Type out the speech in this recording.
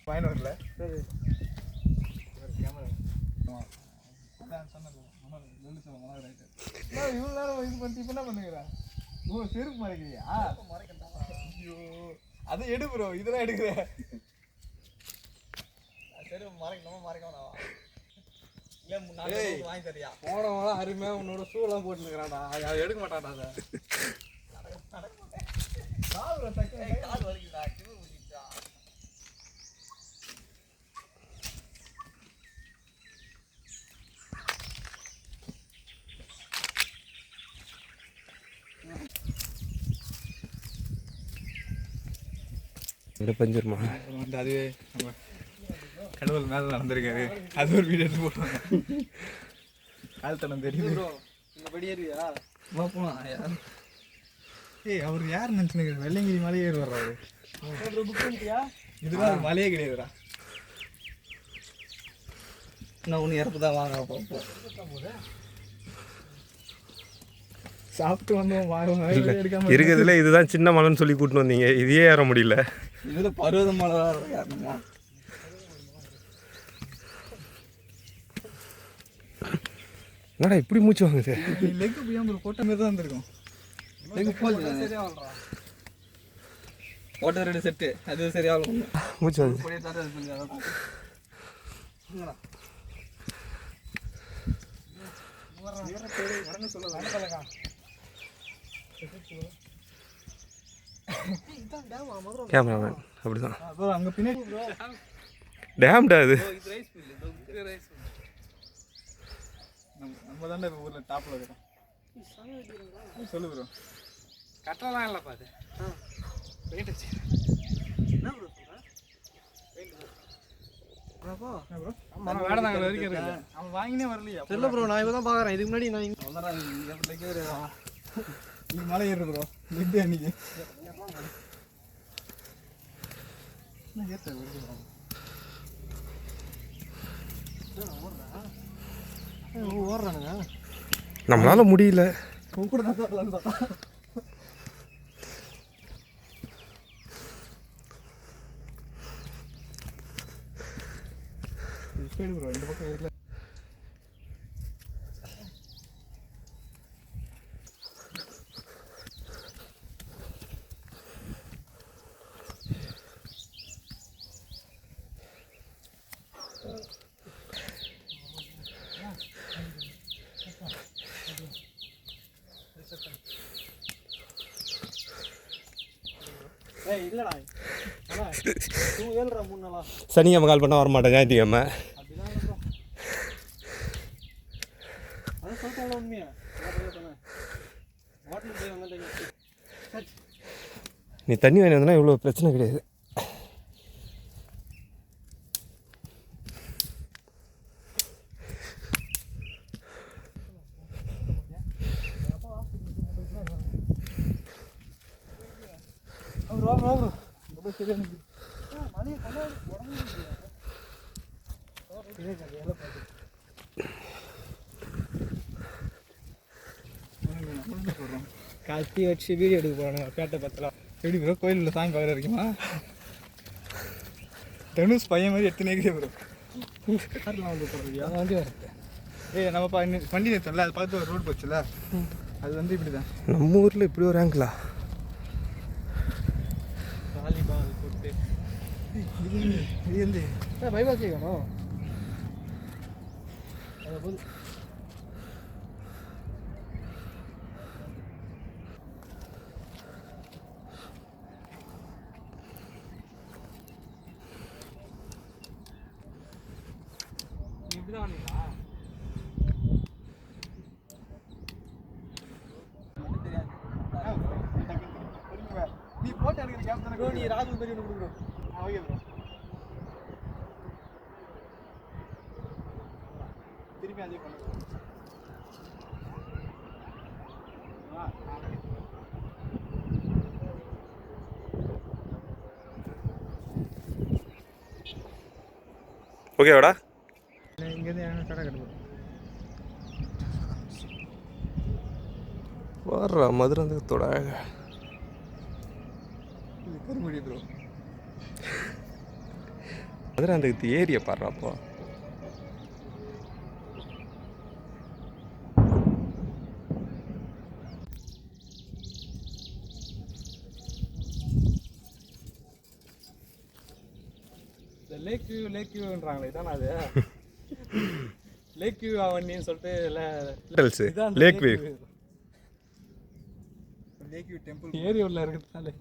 வரல சரி இவ்வளோ நேரம் இது பண்ணிட்டு இப்போ என்ன பண்ணுகிறேன்? ஓ செருப்பு மறைக்கிறியா? ஐயோ அதை எடு ப்ரோ, இதெல்லாம் எடுக்கிறேன். செருப்பு மறைக்கணுமா மறைக்கணுமா? வாங்கி தரியா? போனவங்களாம் அருமையாக உன்னோட ஷூலாம் போட்டுருக்கிறான்டா, அதை எடுக்க மாட்டான்டா. அதை கால் வலிக்குதா? பஞ்சிருமா அதுவே நம்ம கடவுள் மேலே நடந்திருக்காரு, அது ஒரு வீடியோ எடுத்து போடுவாங்க. கால்தடம் தெரியுது ப்ரோ. இந்த படி ஏறியா போகலாம் யார்? ஏய் அவர் யார் நினச்சுன்னு வெள்ளைங்கிரி மலை ஏறி வர்றாரு. இதுதான் மலையே கிடையாதுடா. நான் ஒன்று இறப்பு தான் வாங்க சாப்பிட்டு வந்தோம் வாங்க எடுக்காம இருக்கிறதுல இதுதான் சின்ன மலைன்னு சொல்லி கூட்டின்னு வந்தீங்க, இதையே ஏற முடியல. இதில் பருவத மலை ஏறணுமா? என்னடா இப்படி மூச்சு வாங்குது? லெக்கு போய் ஒரு கோட்டை மாரி தான் இருந்திருக்கும். லெக்கு போல் சரியா வாழ்றா ஓட்ட ரெண்டு செட்டு அது சரியாகும். மூச்சு வாங்குது. கேமராமேன் அப்படிதான். அங்கே பின்னாடி டேம்டா அது. நம்ம தானே ஊரில் டாப்பில் இருக்கிறோம். சொல்லு ப்ரோ. கட்டலாம் இல்லை பாது. பெயிண்ட் வச்சு என்ன ப்ரோ சொல்கிறேன்? வேடந்தாங்கல் வரைக்கும் இருக்கு. அவன் வாங்கினே வரலையா? தெரியல ப்ரோ, நான் இப்போ தான் பார்க்குறேன். இதுக்கு முன்னாடி நான் நீ மலை ஏறு ப்ரோ. எப்படி அன்னைக்கு ஓடுறானுங்க. நம்மளால முடியல. கூட தான் வரலான்னு பார்த்தா ப்ரோ இந்த பக்கம் இல்லை. சனிக்கிழமை கால் பண்ணால் வரமாட்டேன், ஞாயிற்றுக்கிழமை. நீ தண்ணி வாங்கி வந்தனா இவ்வளோ பிரச்சனை கிடையாது. கத்தி வச்சு வீடியோ எடுக்க போகிறானுங்க பேட்டை பத்தலாம். எப்படி ப்ரோ கோயிலில் சாமி பார்க்குற இருக்குமா? தனுஷ் பையன் மாதிரி எத்தனை ப்ரோ கார்லாம் வந்து போகிறதுக்கு வண்டி வருது. ஏய் நம்ம வண்டி நிறுத்தல, அது பார்த்து ஒரு ரோடு போச்சுல, அது வந்து இப்படி தான். நம்ம ஊரில் இப்படி ஒரு ஆங்கிளா? வாலிபால் போட்டு இது வந்து பைபாஸ் கேட்கணும். அதை போது இப்படிதான் வந்தீங்களா? நீ போட்டோ எடுக்கிற கேப் தானே ப்ரோ. நீ ராகுல் பெரிய ஒன்று கொடுக்குறோம். Okay bro. திருப்பி அதே பண்ணுங்க. ஓகேவாடா? இங்கேருந்து கடை கட்டுவோம். வர்ற பாடுறா மதுராந்தகத்தோட இது கருமுடி ப்ரோ. மதுராந்தகத்து ஏரியை பாடுறாப்போ. இந்த லேக் வியூன்றாங்களே இதான் அது. லேக் வியூ அவனின்னு சொல்லிட்டு lake view lake view temple ஏரி உள்ள இருக்கிறதுனால